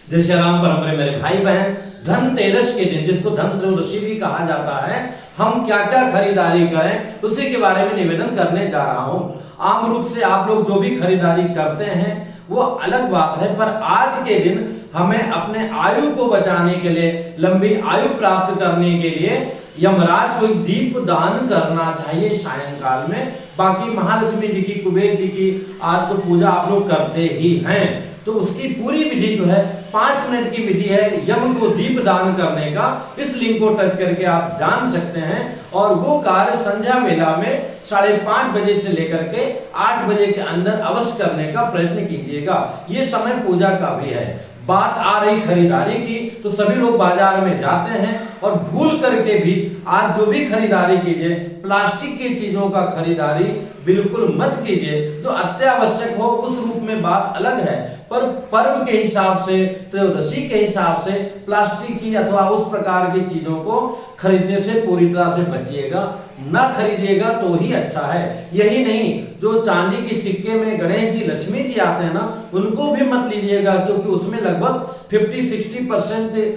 जय श्री राम। परंपरा मेरे भाई बहन, धनतेरस के दिन, जिसको धनत्रयोदशी भी कहा जाता है, हम क्या क्या खरीदारी करें उसी के बारे में निवेदन करने जा रहा हूं। आम रूप से आप लोग जो भी खरीदारी करते हैं वो अलग बात है, पर आज के दिन हमें अपने आयु को बचाने के लिए, लंबी आयु प्राप्त करने के लिए यमराज को दीप दान करना चाहिए सायंकाल में। बाकी महालक्ष्मी जी की, कुबेर जी की आज तो पूजा आप लोग करते ही हैं, तो उसकी पूरी विधि जो है 5 मिनट की विधि है यम को दीप दान करने का। इस लिंक को टच करके आप जान सकते हैं और वो कार्य संध्या वेला में 5:30 बजे से लेकर के 8 बजे के अंदर अवश्य करने का प्रयत्न कीजिएगा। ये समय पूजा का भी है। बात आ रही खरीदारी की, तो सभी लोग बाजार में जाते हैं और भूल करके भी आज जो भी खरीदारी कीजिए, प्लास्टिक की चीजों का खरीदारी बिल्कुल मत कीजिए। जो अत्यावश्यक हो उस रूप में बात अलग है, पर पर्व के हिसाब से, त्रयोदशी के हिसाब से प्लास्टिक की अथवा उस प्रकार की चीजों को खरीदने से पूरी तरह से बचिएगा। ना खरीदिएगा तो ही अच्छा है। यही नहीं, जो चांदी की सिक्के में गणेश जी, लक्ष्मी जी आते हैं ना, उनको भी मत लीजिएगा, क्योंकि उसमें लगभग 50-60%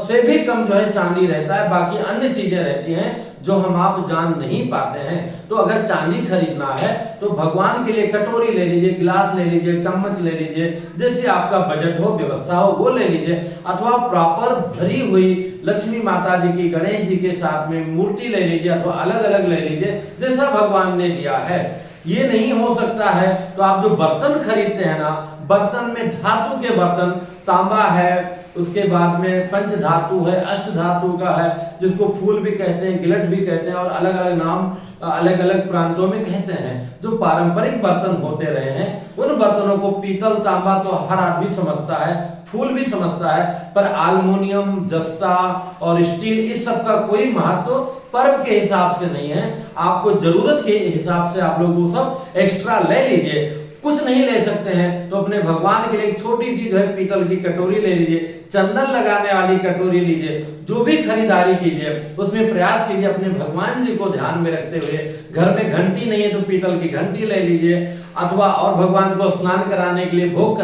से भी कम जो है चांदी रहता है। बाकी अन्य चीजें रहती हैं जो हम आप जान नहीं पाते हैं। तो अगर चांदी खरीदना है तो भगवान के लिए कटोरी ले लीजिए, गिलास ले लीजिए, चम्मच ले लीजिए, जैसे आपका बजट हो, व्यवस्था हो, वो ले लीजिए। अथवा प्रॉपर भरी हुई लक्ष्मी माता जी की, गणेश जी के साथ में मूर्ति ले लीजिए, अथवा अलग अलग ले लीजिए, जैसा भगवान ने दिया है। ये नहीं हो सकता है तो आप जो बर्तन खरीदते हैं ना, बर्तन में धातु के बर्तन, तांबा है, उसके बाद में पंच धातु है, अष्ट धातु का है, जिसको फूल भी कहते हैं, गिलट भी कहते हैं, और अलग अलग नाम अलग अलग प्रांतों में कहते हैं। जो पारंपरिक बर्तन होते रहे हैं, उन बर्तनों को पीतल, तांबा तो हर आदमी समझता है, फूल भी समझता है, पर एल्युमिनियम, जस्ता और स्टील, इस सब का कोई महत्व पर्व के हिसाब से नहीं है। आपको जरूरत के हिसाब से आप लोग वो सब एक्स्ट्रा ले लीजिए। कुछ नहीं ले सकते हैं तो अपने भगवान के लिए एक छोटी सी जो है पीतल की कटोरी ले लीजिए, चंदन लगाने वाली कटोरी लीजिए। जो भी खरीदारी कीजिए उसमें प्रयास कीजिए अपने भगवान जी को ध्यान में रखते हुए। घर में घंटी नहीं है तो पीतल की घंटी ले लीजिए, अथवा और भगवान को स्नान कराने के लिए, भोग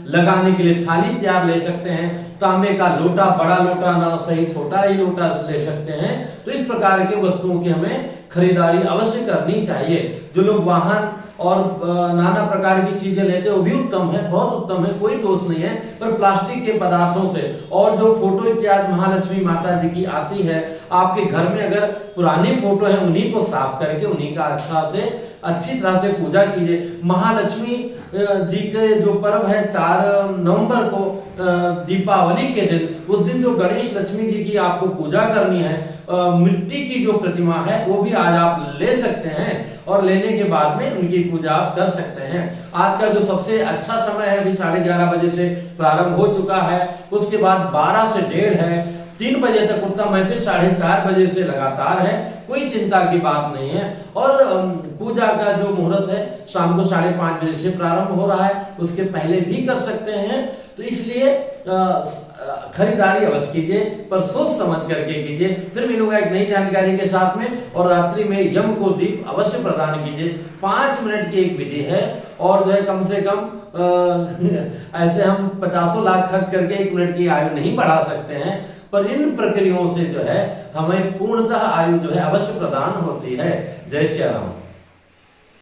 लगाने के लिए थाली तैयार ले सकते हैं। तांबे का लोटा, बड़ा लोटा ना सही, छोटा ही लोटा ले सकते हैं। तो इस प्रकार के वस्तुओं की हमें खरीदारी अवश्य करनी चाहिए। जो लोग वाहन और नाना प्रकार की चीजें लेते हैं वो भी उत्तम है, बहुत उत्तम है, कोई दोष नहीं है, पर प्लास्टिक के पदार्थों से। और जो फोटो इत्यादि महालक्ष्मी माता जी की आती है, आपके घर में अगर पुरानी फोटो है, उन्हीं को साफ करके उन्हीं का अच्छी तरह से पूजा कीजिए। महालक्ष्मी जी के जो पर्व है 4 नवंबर को, दीपावली के दिन, उस दिन जो गणेश लक्ष्मी जी की आपको पूजा करनी है, मिट्टी की जो प्रतिमा है वो भी आज आप ले सकते हैं और लेने के बाद में उनकी पूजा आप कर सकते हैं। आज का जो सबसे अच्छा समय है अभी 11:30 बजे से प्रारंभ हो चुका है, उसके बाद 12 से 1:30 है, 3 बजे तक उत्तम है, फिर 4:30 बजे से लगातार है, कोई चिंता की बात नहीं है। और पूजा का जो मुहूर्त है शाम को 5:30 बजे से प्रारंभ हो रहा है, उसके पहले भी कर सकते हैं। तो इसलिए खरीदारी अवश्य कीजिए, पर सोच समझ करके कीजिए। फिर मिलूंगा एक नई जानकारी के साथ में। और रात्रि में यम को दीप अवश्य प्रदान कीजिए। 5 मिनट की एक विधि है, और जो है कम से कम ऐसे हम 50 लाख खर्च करके 1 मिनट की आयु नहीं बढ़ा सकते हैं, पर इन प्रक्रियाओं से जो है हमें पूर्णतः आयु जो है अवश्य प्रदान होती है। जय श्री राम।